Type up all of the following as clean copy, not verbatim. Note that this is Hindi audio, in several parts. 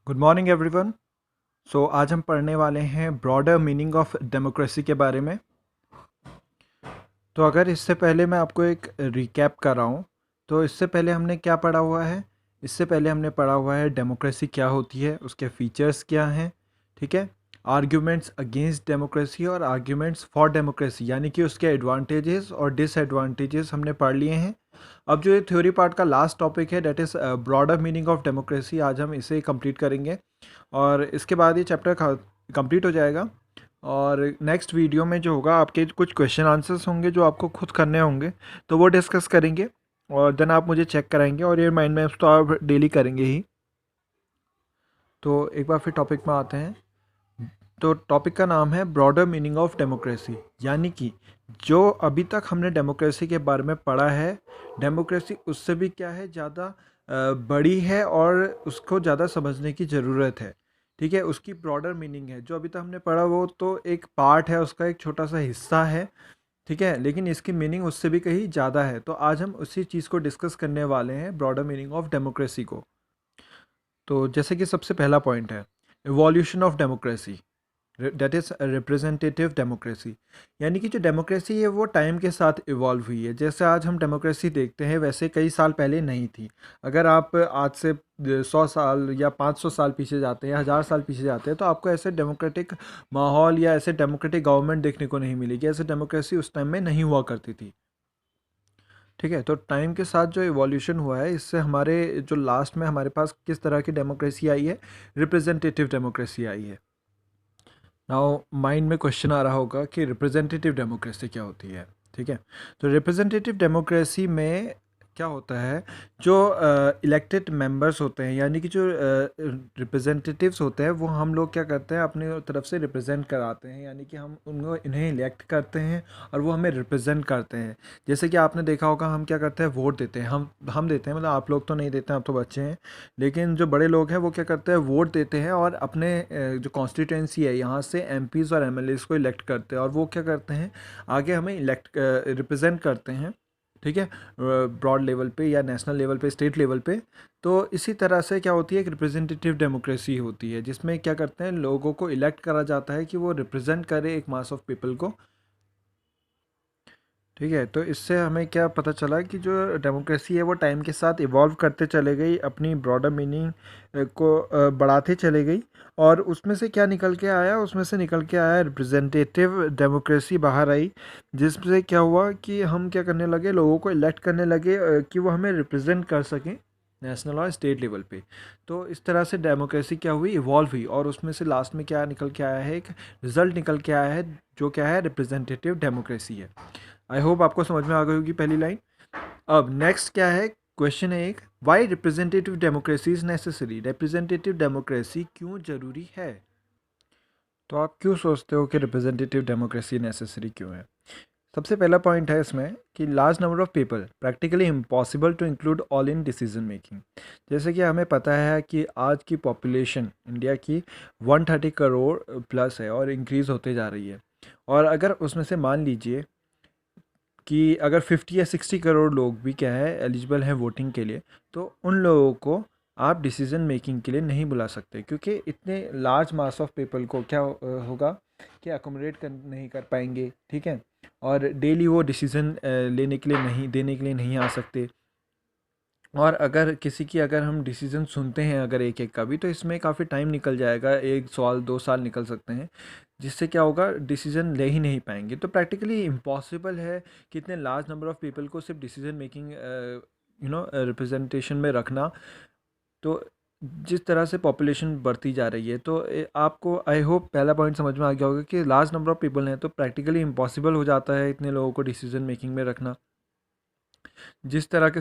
Good morning everyone. आज हम पढ़ने वाले हैं ब्रॉडर मीनिंग ऑफ डेमोक्रेसी के बारे में। तो अगर इससे पहले मैं आपको एक रिकैप कर रहा हूँ, तो इससे पहले हमने क्या पढ़ा हुआ है। इससे पहले हमने पढ़ा हुआ है डेमोक्रेसी क्या होती है, उसके फीचर्स क्या हैं, ठीक है। आर्ग्यूमेंट्स अगेंस्ट डेमोक्रेसी और आर्ग्यूमेंट्स फॉर डेमोक्रेसी, यानी कि उसके एडवांटेजेस और डिसएडवांटेजेस हमने पढ़ लिए हैं। अब जो ये थ्योरी पार्ट का लास्ट टॉपिक है, that is broader meaning of democracy, आज हम इसे कंप्लीट करेंगे और इसके बाद ये चैप्टर कंप्लीट हो जाएगा। और नेक्स्ट वीडियो में जो होगा, आपके कुछ क्वेश्चन आंसर्स होंगे जो आपको खुद करने होंगे, तो वो डिस्कस करेंगे और देन आप मुझे चेक कराएंगे और ये माइंड मैप्स तो आप डेली करेंगे ही। तो एक बार फिर टॉपिक में आते हैं। तो टॉपिक का नाम है ब्रॉडर मीनिंग ऑफ डेमोक्रेसी, यानी कि जो अभी तक हमने डेमोक्रेसी के बारे में पढ़ा है, डेमोक्रेसी उससे भी क्या है, ज़्यादा बड़ी है और उसको ज़्यादा समझने की ज़रूरत है, ठीक है। उसकी ब्रॉडर मीनिंग है, जो अभी तक हमने पढ़ा वो तो एक पार्ट है, उसका एक छोटा सा हिस्सा है, ठीक है, लेकिन इसकी मीनिंग उससे भी कहीं ज़्यादा है। तो आज हम उसी चीज़ को डिस्कस करने वाले हैं, ब्रॉडर मीनिंग ऑफ डेमोक्रेसी को। तो जैसे कि सबसे पहला पॉइंट है evolution of democracy, that is representative democracy, यानी कि जो डेमोक्रेसी है वो टाइम के साथ इवॉल्व हुई है। जैसे आज हम डेमोक्रेसी देखते हैं, वैसे कई साल पहले नहीं थी। अगर आप आज से 100 साल या 500 साल पीछे जाते हैं, 1000 साल पीछे जाते हैं, तो आपको ऐसे डेमोक्रेटिक माहौल या ऐसे डेमोक्रेटिक गवर्नमेंट देखने को नहीं मिलेगी। ऐसे डेमोक्रेसी उस टाइम में नहीं हुआ करती थी, ठीक है। तो टाइम के साथ जो इवोल्यूशन हुआ है, इससे हमारे जो लास्ट में हमारे पास किस तरह की डेमोक्रेसी आई है, रिप्रेजेंटेटिव डेमोक्रेसी आई है। नाउ माइंड में क्वेश्चन आ रहा होगा कि रिप्रेजेंटेटिव डेमोक्रेसी क्या होती है, ठीक है। तो रिप्रेजेंटेटिव डेमोक्रेसी में क्या होता है, जो इलेक्टेड मेंबर्स होते हैं, यानी कि जो रिप्रेजेंटेटिव्स होते हैं, वो हम लोग क्या करते हैं, अपनी तरफ से रिप्रेजेंट कराते हैं, यानी कि हम उनको इन्हें इलेक्ट करते हैं और वो हमें रिप्रेजेंट करते हैं। जैसे कि आपने देखा होगा, हम क्या करते हैं, वोट देते हैं। हम देते हैं, मतलब आप लोग तो नहीं देते हैं, आप तो बच्चे हैं, लेकिन जो बड़े लोग हैं वो क्या करते हैं, वोट देते हैं और अपने जो कॉन्स्टिट्यूंसी है, यहाँ से एमपीज़ और एमएलएज़ को इलेक्ट करते हैं और वो क्या करते हैं, आगे हमें इलेक्ट रिप्रेजेंट करते हैं, ठीक है, ब्रॉड लेवल पे या नेशनल लेवल पे, स्टेट लेवल पे। तो इसी तरह से क्या होती है, एक रिप्रेजेंटेटिव डेमोक्रेसी होती है, जिसमें क्या करते हैं, लोगों को इलेक्ट करा जाता है कि वो रिप्रेजेंट करे एक मास ऑफ पीपल को, ठीक है। तो इससे हमें क्या पता चला कि जो डेमोक्रेसी है वो टाइम के साथ इवॉल्व करते चले गई, अपनी ब्रॉडर मीनिंग को बढ़ाते चले गई। और उसमें से क्या निकल के आया, उसमें से निकल के आया रिप्रेजेंटेटिव डेमोक्रेसी बाहर आई, जिससे क्या हुआ कि हम क्या करने लगे, लोगों को इलेक्ट करने लगे कि वो हमें रिप्रेजेंट कर सकें नेशनल और स्टेट लेवल पे। तो इस तरह से डेमोक्रेसी क्या हुई, इवॉल्व हुई, और उसमें से लास्ट में क्या निकल के आया है, एक रिजल्ट निकल के आया है, जो क्या है, रिप्रेजेंटेटिव डेमोक्रेसी है। आई होप आपको समझ में आ गई होगी पहली लाइन। अब नेक्स्ट क्या है, क्वेश्चन है एक, why representative democracy is necessary, representative democracy क्यों जरूरी है। तो आप क्यों सोचते हो कि रिप्रेजेंटेटिव डेमोक्रेसी नेसेसरी क्यों है। सबसे पहला पॉइंट है इसमें कि large number of people practically impossible to include all in decision making. जैसे कि हमें पता है कि आज की पॉपुलेशन इंडिया की 130 करोड़ प्लस है और इंक्रीज़ होते जा रही है। और अगर उसमें से मान लीजिए कि अगर 50 या 60 करोड़ लोग भी क्या है, एलिजिबल हैं वोटिंग के लिए, तो उन लोगों को आप डिसीजन मेकिंग के लिए नहीं बुला सकते, क्योंकि इतने लार्ज मास ऑफ पीपल को क्या होगा कि अकोमोडेट कर नहीं कर पाएंगे, ठीक है। और डेली वो डिसीजन लेने के लिए नहीं, देने के लिए नहीं आ सकते। और अगर किसी की, अगर हम डिसीजन सुनते हैं अगर एक एक का भी, तो इसमें काफ़ी टाइम निकल जाएगा, 1 साल 2 साल निकल सकते हैं, जिससे क्या होगा, डिसीजन ले ही नहीं पाएंगे। तो प्रैक्टिकली इम्पॉसिबल है कि इतने लार्ज नंबर ऑफ पीपल को सिर्फ डिसीजन मेकिंग रिप्रेजेंटेशन में रखना। तो जिस तरह से पॉपुलेशन बढ़ती जा रही है, तो आपको आई होप पहला पॉइंट समझ में आ गया होगा कि लार्ज नंबर ऑफ पीपल हैं, तो प्रैक्टिकली इम्पॉसिबल हो जाता है इतने लोगों को डिसीजन मेकिंग में रखना। जिस तरह के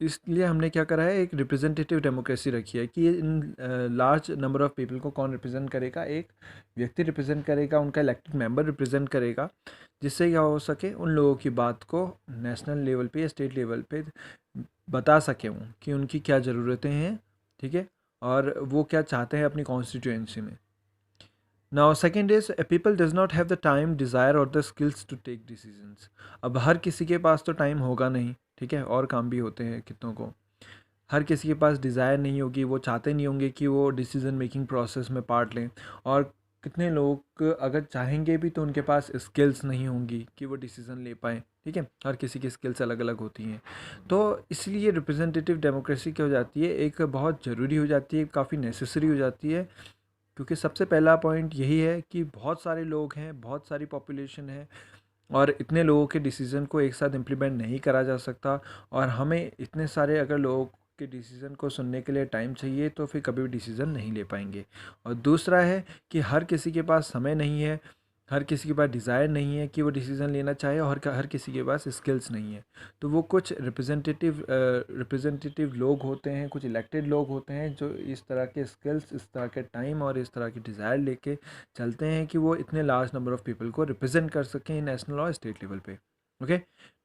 इसलिए हमने क्या करा है, एक रिप्रेजेंटेटिव डेमोक्रेसी रखी है कि in large number of people को कौन रिप्रेजेंट करेगा, एक व्यक्ति रिप्रेजेंट करेगा, उनका इलेक्टेड मेंबर रिप्रेजेंट करेगा, जिससे क्या हो सके, उन लोगों की बात को नेशनल लेवल पे या स्टेट लेवल पे बता सके वो कि उनकी क्या ज़रूरतें हैं, ठीक है, और वो क्या चाहते हैं अपनी कॉन्स्टिट्यूएंसी में। Now second is people does not have the time, desire और the skills to take decisions. अब हर किसी के पास तो टाइम होगा नहीं, ठीक है, और काम भी होते हैं कितनों को। हर किसी के पास डिज़ायर नहीं होगी, वो चाहते नहीं होंगे कि वो डिसीज़न मेकिंग प्रोसेस में पार्ट लें। और कितने लोग अगर चाहेंगे भी तो उनके पास स्किल्स नहीं होंगी कि वो डिसीज़न ले पाएँ। ठीक है, हर किसी की स्किल्स अलग अलग होती हैं। तो इसलिए रिप्रेजेंटेटिव डेमोक्रेसी क्या हो जाती है, एक बहुत ज़रूरी हो जाती है, काफ़ी नेसेसरी हो जाती है। क्योंकि सबसे पहला पॉइंट यही है कि बहुत सारे लोग हैं, बहुत सारी पॉपुलेशन है, और इतने लोगों के डिसीज़न को एक साथ इम्प्लीमेंट नहीं करा जा सकता। और हमें इतने सारे अगर लोगों के डिसीज़न को सुनने के लिए टाइम चाहिए तो फिर कभी भी डिसीज़न नहीं ले पाएंगे। और दूसरा है कि हर किसी के पास समय नहीं है, हर किसी के पास डिज़ायर नहीं है कि वो डिसीज़न लेना चाहे, और हर किसी के पास स्किल्स नहीं है। तो वो कुछ रिप्रेजेंटेटिव लोग होते हैं, कुछ इलेक्टेड लोग होते हैं जो इस तरह के स्किल्स, इस तरह के टाइम और इस तरह की डिज़ायर लेके चलते हैं कि वो इतने लार्ज नंबर ऑफ पीपल को रिप्रेजेंट कर सकें नेशनल और स्टेट लेवल पे। Okay,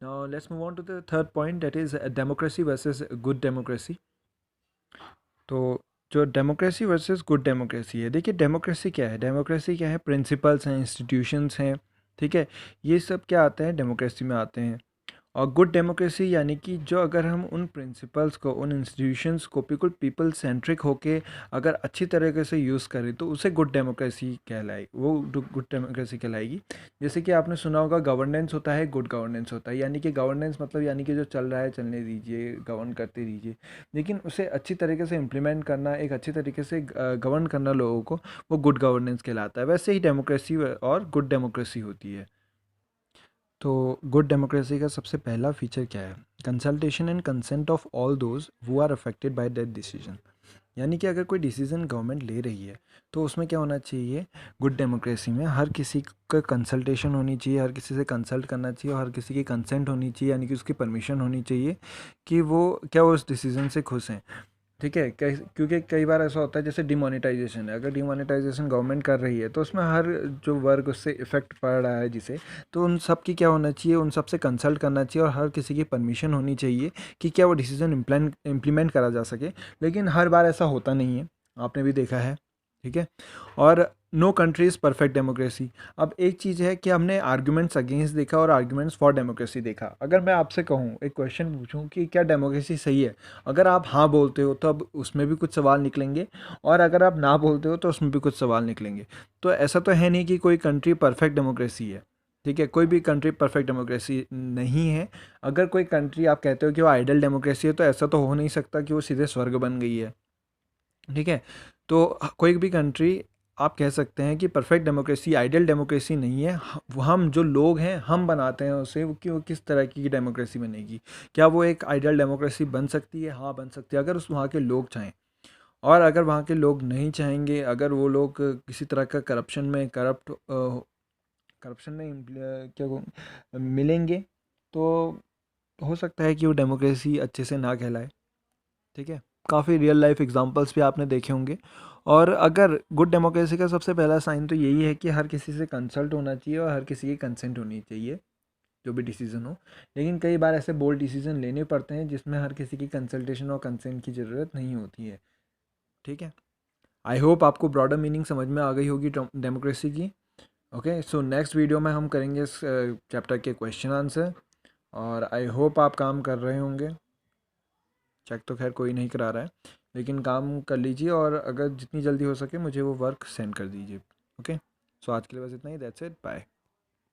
now let's move on to the third point, that is democracy versus good democracy. तो जो डेमोक्रेसी वर्सेस गुड डेमोक्रेसी है, देखिए डेमोक्रेसी क्या है, डेमोक्रेसी क्या है, प्रिंसिपल्स हैं, इंस्टीट्यूशंस हैं। ठीक है, ये सब क्या आते हैं, डेमोक्रेसी में आते हैं। और गुड डेमोक्रेसी यानी कि जो अगर हम उन प्रिंसिपल्स को, उन इंस्टीट्यूशंस को बिल्कुल पीपल सेंट्रिक होके अगर अच्छी तरीके से यूज़ करें तो उसे गुड डेमोक्रेसी कहलाए, वो गुड डेमोक्रेसी कहलाएगी। जैसे कि आपने सुना होगा गवर्नेंस होता है, गुड गवर्नेंस होता है, यानी कि गवर्नेंस मतलब यानी कि जो चल रहा है चलने दीजिए, गवर्न करते दीजिए, लेकिन उसे अच्छी तरीके से इम्प्लीमेंट करना, एक अच्छी तरीके से गवर्न करना लोगों को, वो गुड गवर्नेंस कहलाता है। वैसे ही डेमोक्रेसी और गुड डेमोक्रेसी होती है। तो गुड डेमोक्रेसी का सबसे पहला फीचर क्या है, consultation and consent of all those who are affected by that decision. यानी कि अगर कोई डिसीजन गवर्नमेंट ले रही है तो उसमें क्या होना चाहिए, गुड डेमोक्रेसी में हर किसी का कंसल्टेशन होनी चाहिए, हर किसी से कंसल्ट करना चाहिए, और हर किसी की कंसेंट होनी चाहिए, यानी कि उसकी परमिशन होनी चाहिए कि वो क्या वो उस डिसीजन से खुश हैं। ठीक है, क्योंकि कई बार ऐसा होता है जैसे डिमोनेटाइजेशन है, अगर डिमोनेटाइजेशन गवर्नमेंट कर रही है तो उसमें हर जो वर्ग उससे इफेक्ट पड़ रहा है जिसे, तो उन सब की क्या होना चाहिए, उन सब से कंसल्ट करना चाहिए और हर किसी की परमिशन होनी चाहिए कि क्या वो डिसीजन इम्प्लीमेंट करा जा सके। लेकिन हर बार ऐसा होता नहीं है, आपने भी देखा है। ठीक है, और no country is perfect democracy. अब एक चीज़ है कि हमने आर्ग्यूमेंट्स अगेंस्ट देखा और आर्ग्यूमेंट्स फॉर डेमोक्रेसी देखा। अगर मैं आपसे कहूँ, एक क्वेश्चन पूछूं कि क्या डेमोक्रेसी सही है, अगर आप हाँ बोलते हो तो अब उसमें भी कुछ सवाल निकलेंगे, और अगर आप ना बोलते हो तो उसमें भी कुछ सवाल निकलेंगे। तो ऐसा तो है नहीं कि कोई कंट्री परफेक्ट डेमोक्रेसी है। ठीक है, कोई भी कंट्री परफेक्ट डेमोक्रेसी नहीं है। अगर कोई कंट्री आप कहते हो कि वो आइडल डेमोक्रेसी है तो ऐसा तो हो नहीं सकता कि वो सीधे स्वर्ग बन गई है। ठीक है, तो कोई भी कंट्री आप कह सकते हैं कि परफेक्ट डेमोक्रेसी, आइडियल डेमोक्रेसी नहीं है। हम जो लोग हैं हम बनाते हैं उसे, कि वो किस तरह की डेमोक्रेसी बनेगी। क्या वो एक आइडियल डेमोक्रेसी बन सकती है? हाँ, बन सकती है, अगर उस वहाँ के लोग चाहें। और अगर वहाँ के लोग नहीं चाहेंगे, अगर वो लोग किसी तरह का करप्शन में मिलेंगे, तो हो सकता है कि वो डेमोक्रेसी अच्छे से ना कहलाए। ठीक है, काफ़ी रियल लाइफ एग्जांपल्स भी आपने देखे होंगे। और अगर गुड डेमोक्रेसी का सबसे पहला साइन तो यही है कि हर किसी से कंसल्ट होना चाहिए और हर किसी की कंसेंट होनी चाहिए, जो भी डिसीज़न हो। लेकिन कई बार ऐसे बोल्ड डिसीजन लेने पड़ते हैं जिसमें हर किसी की कंसल्टेशन और कंसेंट की ज़रूरत नहीं होती है। ठीक है, आई होप आपको ब्रॉडर मीनिंग समझ में आ गई होगी डेमोक्रेसी की। ओके, सो नेक्स्ट वीडियो में हम करेंगे इस चैप्टर के क्वेश्चन आंसर, और आई होप आप काम कर रहे होंगे। चेक तो खैर कोई नहीं करा रहा है, लेकिन काम कर लीजिए, और अगर जितनी जल्दी हो सके मुझे वो वर्क सेंड कर दीजिए। ओके, सो आज के लिए बस इतना ही, दैट्स इट, बाय।